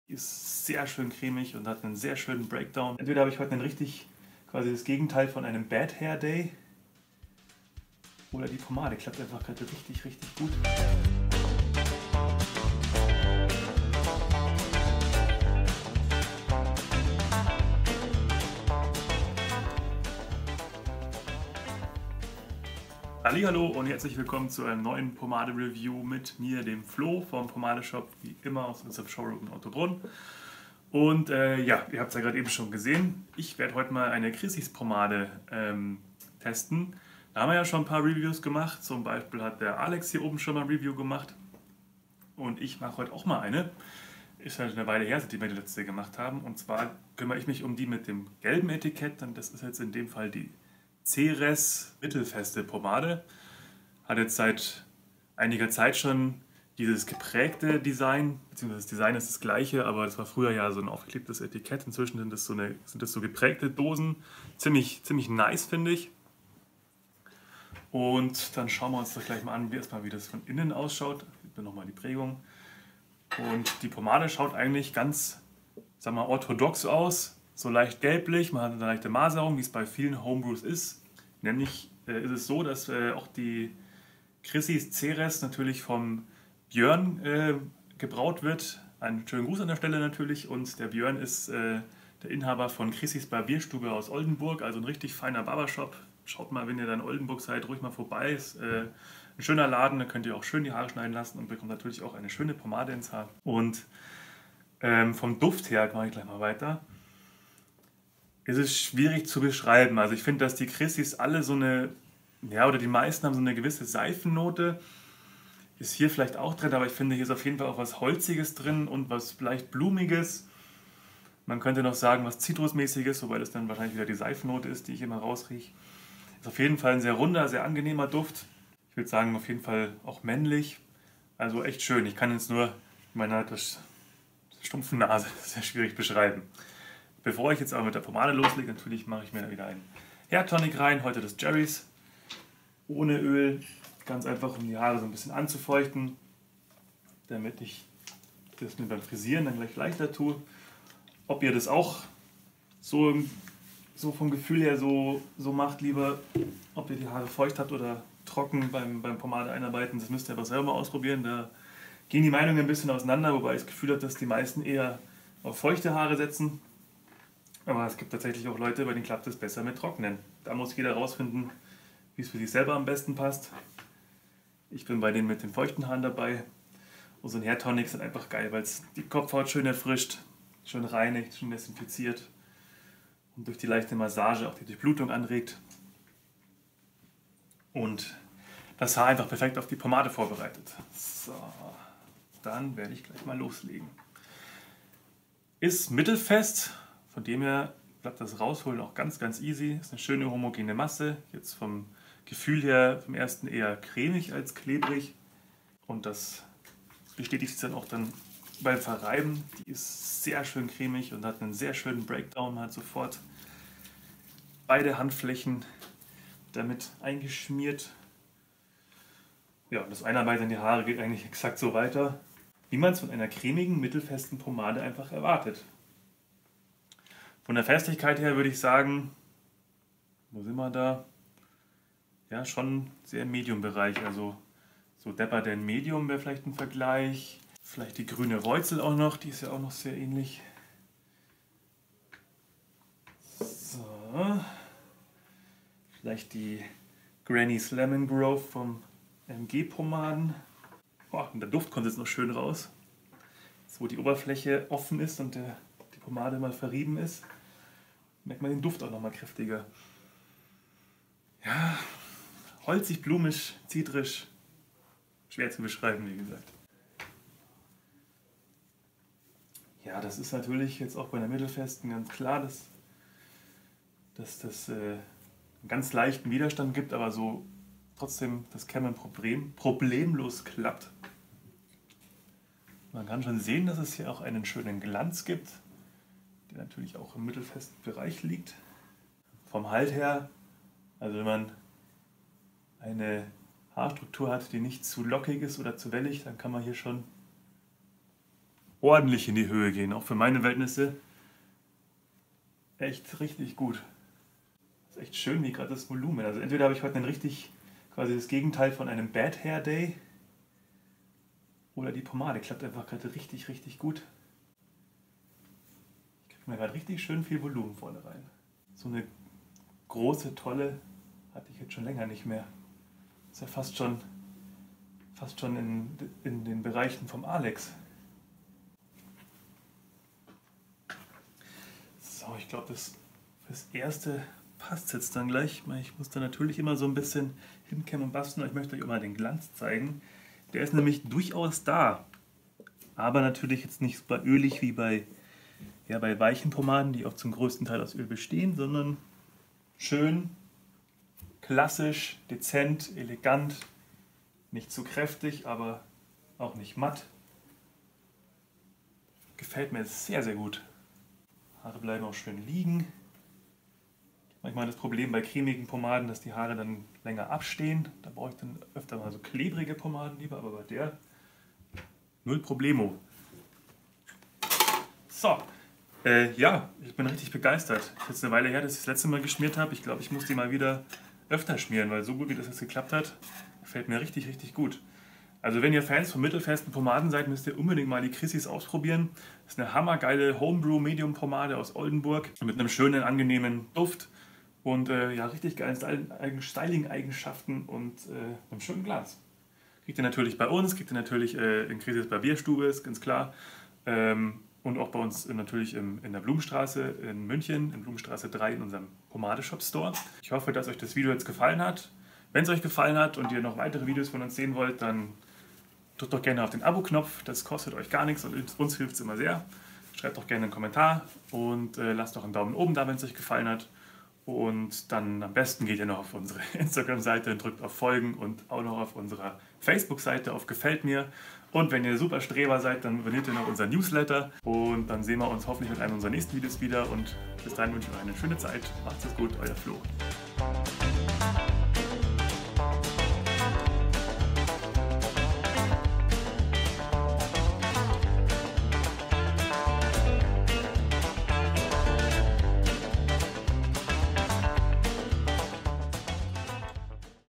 Die ist sehr schön cremig und hat einen sehr schönen Breakdown. Entweder habe ich heute einen richtig, quasi das Gegenteil von einem Bad Hair Day, oder die Pomade klappt einfach gerade richtig, richtig gut. Hallihallo und herzlich willkommen zu einem neuen Pomade-Review mit mir, dem Flo vom Pomadeshop, wie immer aus unserem Showroom in Ottobrunn. Und ja, ihr habt es ja gerade eben schon gesehen, ich werde heute mal eine Chrissys Pomade testen. Da haben wir ja schon ein paar Reviews gemacht, zum Beispiel hat der Alex hier oben schon mal ein Review gemacht. Und ich mache heute auch mal eine. Ist ja eine Weile her, seit wir die letzte gemacht haben. Und zwar kümmere ich mich um die mit dem gelben Etikett. Und das ist jetzt in dem Fall die Ceres mittelfeste Pomade. Hat jetzt seit einiger Zeit schon dieses geprägte Design, beziehungsweise das Design ist das gleiche, aber das war früher ja so ein aufgeklebtes Etikett. Inzwischen sind das so geprägte Dosen. Ziemlich nice, finde ich. Und dann schauen wir uns das gleich mal an, wie das von innen ausschaut. Ich habe nochmal die Prägung. Und die Pomade schaut eigentlich ganz, sagen wir mal, orthodox aus. So leicht gelblich, man hat eine leichte Maserung, wie es bei vielen Homebrews ist. Nämlich ist es so, dass auch die Chrissys Ceres natürlich vom Björn gebraut wird. Einen schönen Gruß an der Stelle natürlich. Und der Björn ist der Inhaber von Chrissys Barbierstube aus Oldenburg, also ein richtig feiner Barbershop. Schaut mal, wenn ihr dann in Oldenburg seid, ruhig mal vorbei. Ist ein schöner Laden, da könnt ihr auch schön die Haare schneiden lassen und bekommt natürlich auch eine schöne Pomade ins Haar. Und vom Duft her, mache ich gleich mal weiter, ist es schwierig zu beschreiben. Also ich finde, dass die Chrissys alle so eine, ja, oder die meisten haben so eine gewisse Seifennote. Ist hier vielleicht auch drin, aber ich finde, hier ist auf jeden Fall auch was Holziges drin und was leicht Blumiges. Man könnte noch sagen, was Zitrusmäßiges, wobei das dann wahrscheinlich wieder die Seifennote ist, die ich immer rausrieche. Ist auf jeden Fall ein sehr runder, sehr angenehmer Duft. Ich würde sagen, auf jeden Fall auch männlich. Also echt schön. Ich kann jetzt nur mit meiner stumpfen Nase sehr schwierig beschreiben. Bevor ich jetzt aber mit der Pomade loslege, natürlich mache ich mir da wieder einen Hair Tonic rein. Heute das Jerry's. Ohne Öl. Ganz einfach, um die Haare so ein bisschen anzufeuchten. Damit ich das mir beim Frisieren dann gleich leichter tue. Ob ihr das auch so vom Gefühl her so macht, lieber, ob ihr die Haare feucht habt oder trocken beim Pomade einarbeiten, das müsst ihr aber selber mal ausprobieren. Da gehen die Meinungen ein bisschen auseinander, wobei ich das Gefühl habe, dass die meisten eher auf feuchte Haare setzen. Aber es gibt tatsächlich auch Leute, bei denen klappt es besser mit trockenen. Da muss jeder rausfinden, wie es für sich selber am besten passt. Ich bin bei denen mit den feuchten Haaren dabei. Und so ein Hair Tonic ist einfach geil, weil es die Kopfhaut schön erfrischt, schön reinigt, schön desinfiziert und durch die leichte Massage auch die Durchblutung anregt und das Haar einfach perfekt auf die Pomade vorbereitet. So, dann werde ich gleich mal loslegen. Ist mittelfest, von dem her bleibt das Rausholen auch ganz easy. Ist eine schöne homogene Masse, jetzt vom Gefühl her vom ersten eher cremig als klebrig und das bestätigt sich dann auch beim Verreiben. Die ist sehr schön cremig und hat einen sehr schönen Breakdown, man hat sofort beide Handflächen damit eingeschmiert. Ja, das Einarbeiten in die Haare geht eigentlich exakt so weiter, wie man es von einer cremigen, mittelfesten Pomade einfach erwartet. Von der Festigkeit her würde ich sagen, wo sind wir da? Ja, schon sehr im Medium-Bereich, also so Dapper Dan Medium wäre vielleicht ein Vergleich. Vielleicht die grüne Reuzel auch noch, die ist ja auch noch sehr ähnlich. So. Vielleicht die Granny's Lemon Grove vom MG Pomaden. Oh, und der Duft kommt jetzt noch schön raus. Jetzt, wo die Oberfläche offen ist und die Pomade mal verrieben ist, merkt man den Duft auch noch mal kräftiger. Ja, holzig, blumisch, zitrisch. Schwer zu beschreiben, wie gesagt. Ja, das ist natürlich jetzt auch bei der Mittelfesten ganz klar, dass das einen ganz leichten Widerstand gibt, aber so trotzdem das Kämmen problemlos klappt. Man kann schon sehen, dass es hier auch einen schönen Glanz gibt, der natürlich auch im mittelfesten Bereich liegt. Vom Halt her, also wenn man eine Haarstruktur hat, die nicht zu lockig ist oder zu wellig, dann kann man hier schon ordentlich in die Höhe gehen, auch für meine Verhältnisse. Echt richtig gut. Das ist echt schön, wie gerade das Volumen. Also entweder habe ich heute einen richtig, quasi das Gegenteil von einem Bad Hair Day, oder die Pomade klappt einfach gerade richtig, richtig gut. Ich kriege mir gerade richtig schön viel Volumen vorne rein. So eine große, tolle hatte ich jetzt schon länger nicht mehr. Ist ja fast schon in den Bereichen vom Alex. So, ich glaube, das erste passt jetzt dann gleich. Ich muss da natürlich immer so ein bisschen hinkämmen und basteln. Ich möchte euch auch mal den Glanz zeigen. Der ist nämlich durchaus da. Aber natürlich jetzt nicht super ölig wie bei weichen Pomaden, die auch zum größten Teil aus Öl bestehen, sondern schön, klassisch, dezent, elegant. Nicht zu kräftig, aber auch nicht matt. Gefällt mir sehr, sehr gut. Haare bleiben auch schön liegen. Manchmal das Problem bei cremigen Pomaden, dass die Haare dann länger abstehen. Da brauche ich dann öfter mal so klebrige Pomaden lieber, aber bei der null Problemo. So, ja, ich bin richtig begeistert. Es ist jetzt eine Weile her, dass ich das letzte Mal geschmiert habe. Ich glaube, ich muss die mal wieder öfter schmieren, weil so gut wie das jetzt geklappt hat, gefällt mir richtig, richtig gut. Also wenn ihr Fans von mittelfesten Pomaden seid, müsst ihr unbedingt mal die Chrissys ausprobieren. Das ist eine hammergeile Homebrew Medium Pomade aus Oldenburg mit einem schönen, angenehmen Duft und ja, richtig geilen Styling-Eigenschaften und einem schönen Glanz. Kriegt ihr natürlich bei uns, kriegt ihr natürlich in Chrissys Barbierstube, ist ganz klar. Und auch bei uns natürlich in der Blumenstraße in München, in Blumenstraße 3 in unserem Pomadeshop-Store. Ich hoffe, dass euch das Video jetzt gefallen hat. Wenn es euch gefallen hat und ihr noch weitere Videos von uns sehen wollt, dann drückt doch gerne auf den Abo-Knopf. Das kostet euch gar nichts und uns hilft es immer sehr. Schreibt doch gerne einen Kommentar und lasst doch einen Daumen oben da, wenn es euch gefallen hat. Und dann am besten geht ihr noch auf unsere Instagram-Seite und drückt auf Folgen und auch noch auf unserer Facebook-Seite auf Gefällt mir. Und wenn ihr super Streber seid, dann abonniert ihr noch unseren Newsletter. Und dann sehen wir uns hoffentlich mit einem unserer nächsten Videos wieder. Und bis dahin wünsche ich euch eine schöne Zeit. Macht's es gut, euer Flo.